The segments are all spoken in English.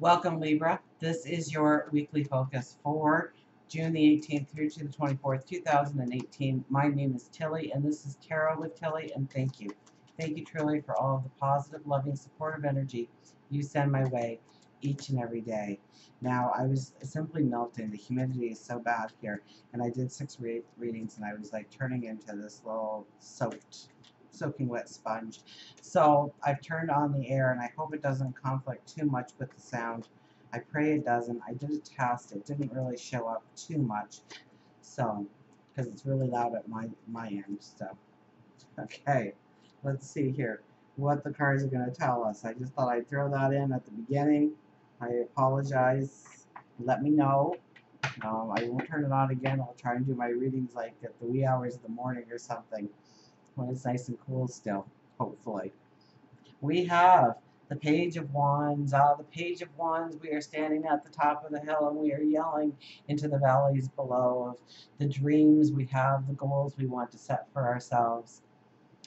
Welcome, Libra. This is your weekly focus for June the 18th through to the 24th, 2018. My name is Tilly, and this is Tarot with Tilly, and thank you. Thank you truly for all of the positive, loving, supportive energy you send my way each and every day. Now, I was simply melting. The humidity is so bad here, and I did six readings, and I was like turning into this little soaking wet sponge. So I've turned on the air, and I hope it doesn't conflict too much with the sound. I pray it doesn't. I did a test. It didn't really show up too much, so because it's really loud at my end. So okay, let's see here what the cards are going to tell us. I just thought I'd throw that in at the beginning. I apologize. Let me know. I won't turn it on again. I'll try and do my readings like at the wee hours of the morning or something when it's nice and cool still, hopefully. We have the Page of Wands. The Page of Wands, we are standing at the top of the hill and we are yelling into the valleys below of the dreams we have, the goals we want to set for ourselves,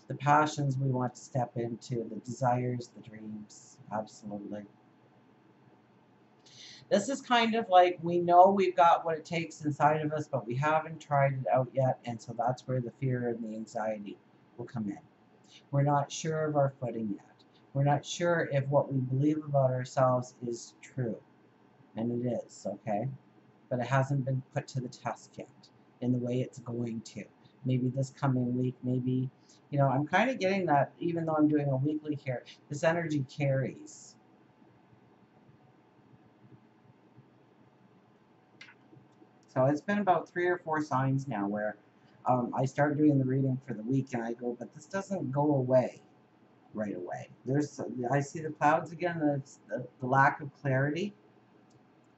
the passions we want to step into, the desires, the dreams. Absolutely. This is kind of like we know we've got what it takes inside of us, but we haven't tried it out yet, and so that's where the fear and the anxiety will come in. We're not sure of our footing yet. We're not sure if what we believe about ourselves is true. And it is, okay? But it hasn't been put to the test yet in the way it's going to. Maybe this coming week, maybe, I'm kind of getting that, even though I'm doing a weekly here, this energy carries. So it's been about 3 or 4 signs now where I start doing the reading for the week and I go, but this doesn't go away right away. I see the clouds again, and it's the lack of clarity,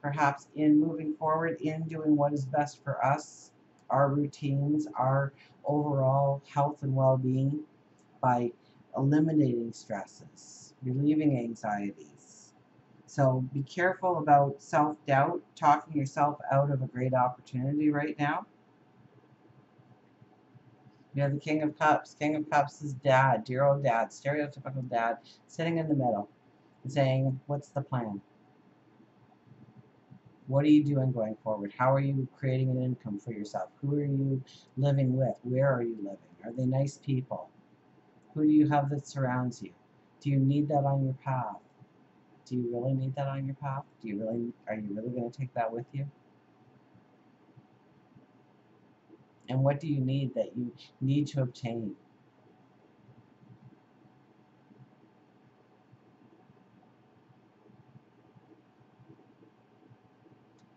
perhaps in moving forward, in doing what is best for us, our routines, our overall health and well-being, by eliminating stresses, relieving anxieties. So be careful about self-doubt, talking yourself out of a great opportunity right now. You have the King of Cups. King of Cups is dad, dear old dad, stereotypical dad, sitting in the middle and saying, what's the plan? What are you doing going forward? How are you creating an income for yourself? Who are you living with? Where are you living? Are they nice people? Who do you have that surrounds you? Do you need that on your path? Do you really need that on your path? Are you really going to take that with you? And what do you need that you need to obtain?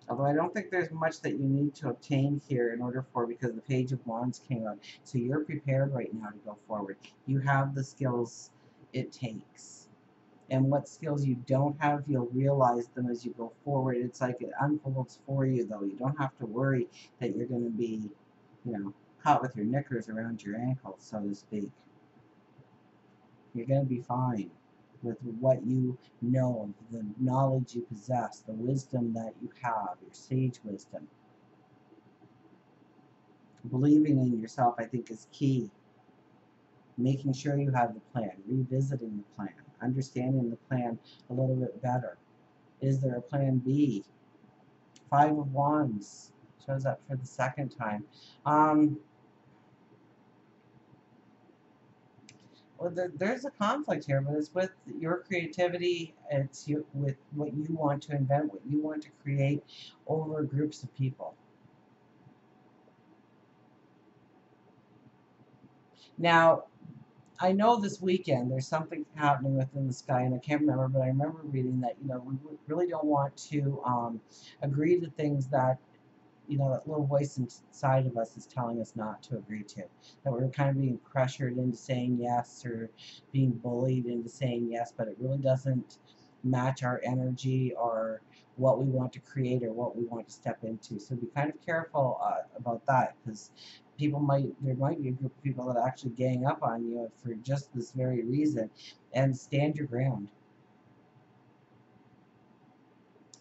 Although I don't think there's much that you need to obtain here in order for, because the Page of Wands came out. So you're prepared right now to go forward. You have the skills it takes. And what skills you don't have, you'll realize them as you go forward. It's like it unfolds for you, though. You don't have to worry that you're going to be, caught with your knickers around your ankles, so to speak. You're going to be fine with what you know, the knowledge you possess, the wisdom that you have, your sage wisdom. Believing in yourself, I think, is key. Making sure you have the plan, revisiting the plan, understanding the plan a little bit better. Is there a plan B? Five of Wands shows up for the second time. Well, there's a conflict here, but it's with your creativity. With what you want to invent, what you want to create over groups of people. Now, I know this weekend there's something happening within the sky, and I can't remember, but I remember reading that we really don't want to agree to things that that little voice inside of us is telling us not to agree to. That we're kind of being pressured into saying yes or being bullied into saying yes, but it really doesn't match our energy or what we want to create or what we want to step into. So be kind of careful about that, because there might be a group of people that actually gang up on you for just this very reason, and stand your ground.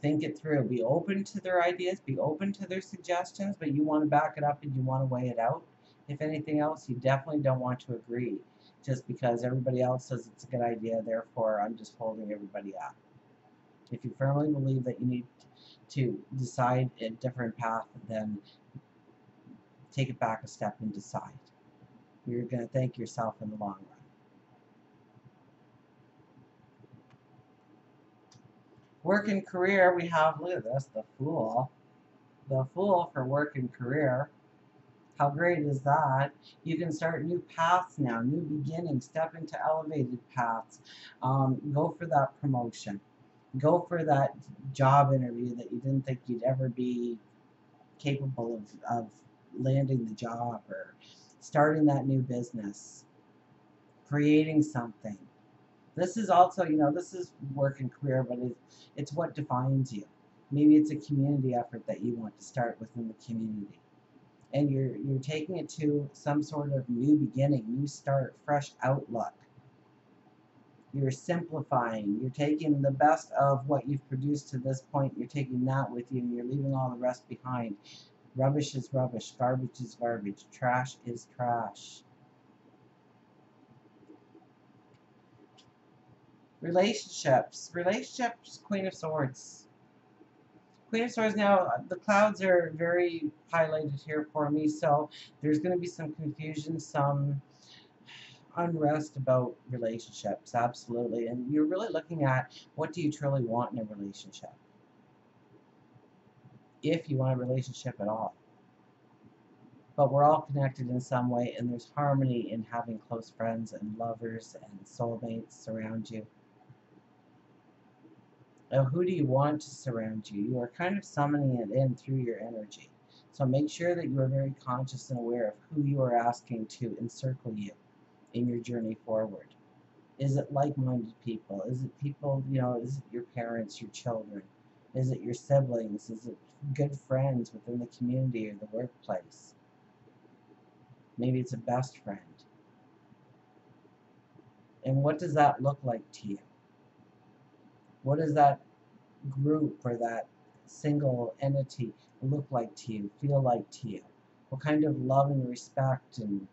Think it through. Be open to their ideas, be open to their suggestions, but you want to back it up and you want to weigh it out. If anything else, you definitely don't want to agree just because everybody else says it's a good idea, therefore I'm just holding everybody up. If you firmly believe that you need to decide a different path, then take it back a step and decide. You're going to thank yourself in the long run. Work and career, we have, look at this, the Fool. The Fool for work and career. How great is that? You can start new paths now, new beginnings, step into elevated paths. Go for that promotion. Go for that job interview that you didn't think you'd ever be capable of landing the job, or starting that new business, creating something. This is also, this is work and career, but it's what defines you. Maybe it's a community effort that you want to start within the community. And you're taking it to some sort of new beginning, new start, fresh outlook. You're simplifying. You're taking the best of what you've produced to this point. You're taking that with you, and you're leaving all the rest behind. Rubbish is rubbish. Garbage is garbage. Trash is trash. Relationships. Relationships, Queen of Swords. Queen of Swords, now the clouds are very highlighted here for me, so there's going to be some confusion, some unrest about relationships, absolutely. And you're really looking at, what do you truly want in a relationship? If you want a relationship at all. But we're all connected in some way, and there's harmony in having close friends and lovers and soulmates surround you. Now, who do you want to surround you? You are kind of summoning it in through your energy. So make sure that you are very conscious and aware of who you are asking to encircle you in your journey forward. Is it like-minded people? Is it people, is it your parents, your children? Is it your siblings? Is it good friends within the community or the workplace? Maybe it's a best friend. And what does that look like to you? What does that group or that single entity look like to you, feel like to you? What kind of love and respect and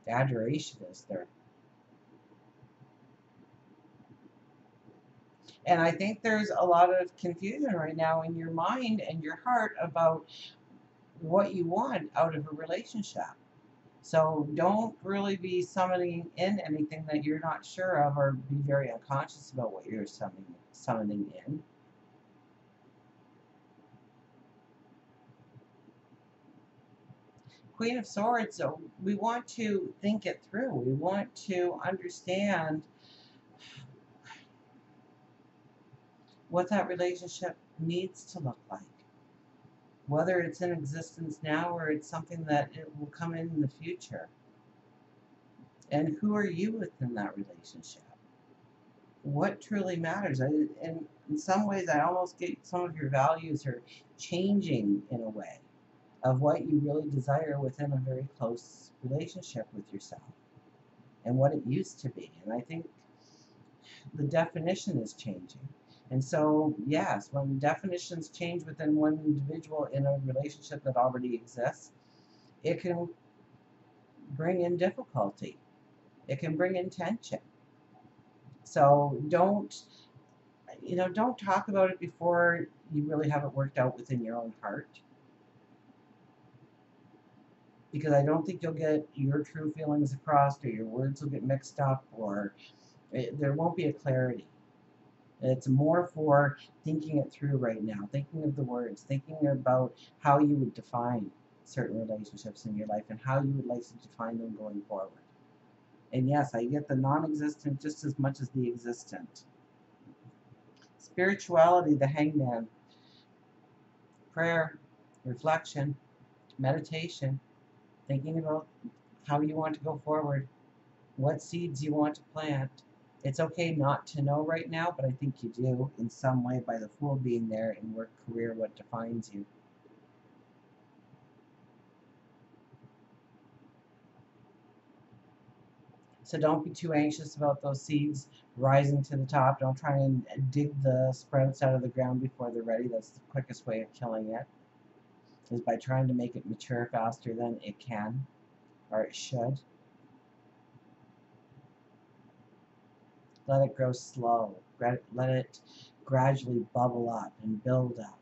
adoration is there? And I think there's a lot of confusion right now in your mind and your heart about what you want out of a relationship. So don't really be summoning in anything that you're not sure of, or be very unconscious about what you're summoning in. Queen of Swords, so we want to think it through. We want to understand what that relationship needs to look like. Whether it's in existence now or it's something that it will come in the future. And who are you within that relationship? What truly matters? And in some ways, I almost get some of your values are changing in a way of what you really desire within a very close relationship with yourself and what it used to be. And I think the definition is changing. And so, yes, when definitions change within one individual in a relationship that already exists, it can bring in difficulty. It can bring in tension. So don't talk about it before you really have it worked out within your own heart. Because I don't think you'll get your true feelings across, or your words will get mixed up, or there won't be a clarity. It's more for thinking it through right now, thinking of the words, thinking about how you would define certain relationships in your life and how you would like to define them going forward. And yes, I get the non-existent just as much as the existent. Spirituality, the Hangman. Prayer, reflection, meditation, thinking about how you want to go forward, what seeds you want to plant. It's okay not to know right now, but I think you do in some way by the Fool being there in work, career, what defines you. So don't be too anxious about those seeds rising to the top. Don't try and dig the sprouts out of the ground before they're ready. That's the quickest way of killing it, is by trying to make it mature faster than it can, or it should. Let it grow slow. Let it gradually bubble up and build up.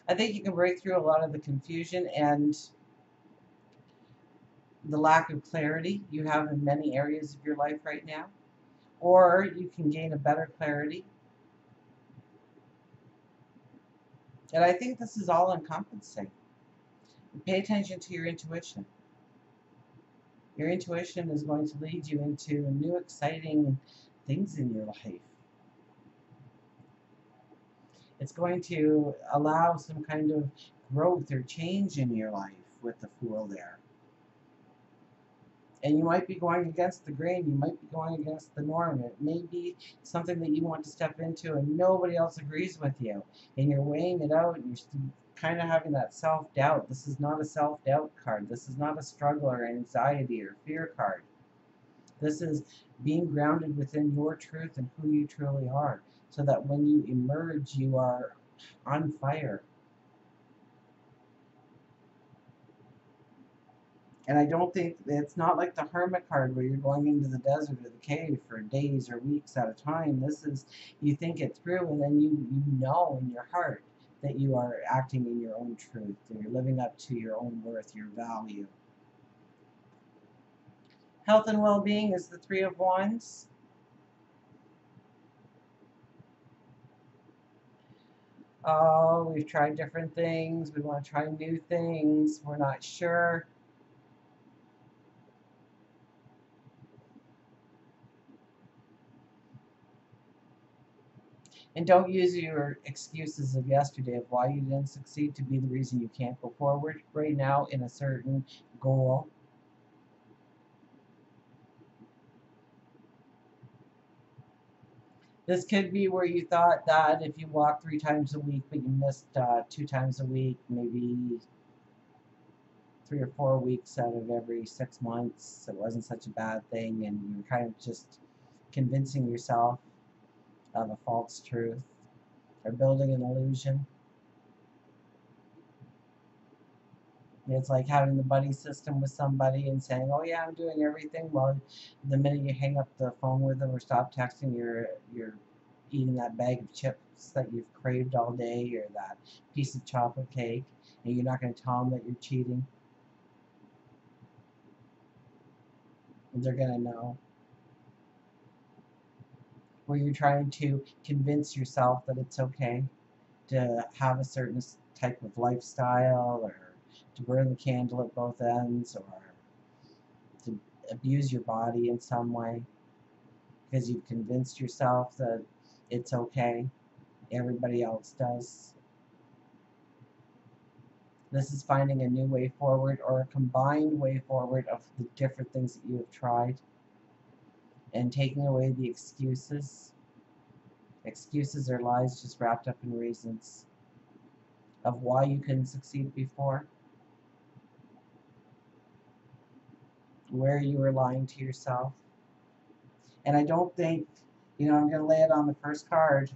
I think you can break through a lot of the confusion and the lack of clarity you have in many areas of your life right now. Or you can gain a better clarity. And I think this is all encompassing. Pay attention to your intuition. Your intuition is going to lead you into new exciting things in your life. It's going to allow some kind of growth or change in your life with the Fool there. And you might be going against the grain. You might be going against the norm. It may be something that you want to step into and nobody else agrees with you. And you're weighing it out and you're kind of having that self-doubt. This is not a self-doubt card. This is not a struggle or anxiety or fear card. This is being grounded within your truth and who you truly are, so that when you emerge, you are on fire. And I don't think it's not like the Hermit card where you're going into the desert or the cave for days or weeks at a time. This is, you think it through, and then you know in your heart that you are acting in your own truth, and you're living up to your own worth, your value. Health and well-being is the Three of Wands. Oh, we've tried different things. We want to try new things. We're not sure. And don't use your excuses of yesterday of why you didn't succeed to be the reason you can't go forward right now in a certain goal. This could be where you thought that if you walked 3 times a week, but you missed 2 times a week, maybe 3 or 4 weeks out of every 6 months, it wasn't such a bad thing, and you're kind of just convincing yourself of a false truth or building an illusion. It's like having the buddy system with somebody and saying, "Oh yeah, I'm doing everything." Well, the minute you hang up the phone with them or stop texting, you're eating that bag of chips that you've craved all day or that piece of chocolate cake, and you're not going to tell them that you're cheating. They're going to know. Where you're trying to convince yourself that it's okay to have a certain type of lifestyle, or to burn the candle at both ends, or to abuse your body in some way because you've convinced yourself that it's okay. Everybody else does. This is finding a new way forward, or a combined way forward of the different things that you have tried, and taking away the excuses. Excuses are lies just wrapped up in reasons of why you couldn't succeed before, where you were lying to yourself. And I don't think, I'm going to lay it on the first card.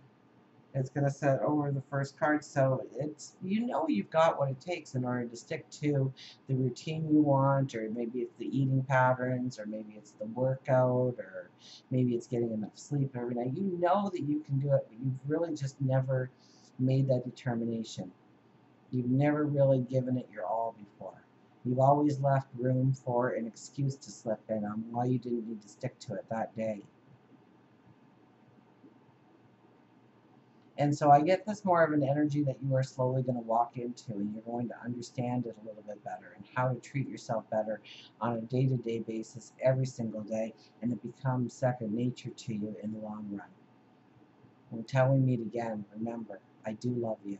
It's going to set over the first card. So it's, you've got what it takes in order to stick to the routine you want, or maybe it's the eating patterns, or maybe it's the workout, or maybe it's getting enough sleep every night. You know that you can do it, but you've really just never made that determination. You've never really given it your all before. You've always left room for an excuse to slip in on why you didn't need to stick to it that day. And so I get this more of an energy that you are slowly going to walk into, and you're going to understand it a little bit better, and how to treat yourself better on a day-to-day basis every single day, and it becomes second nature to you in the long run. Until we meet again, remember, I do love you.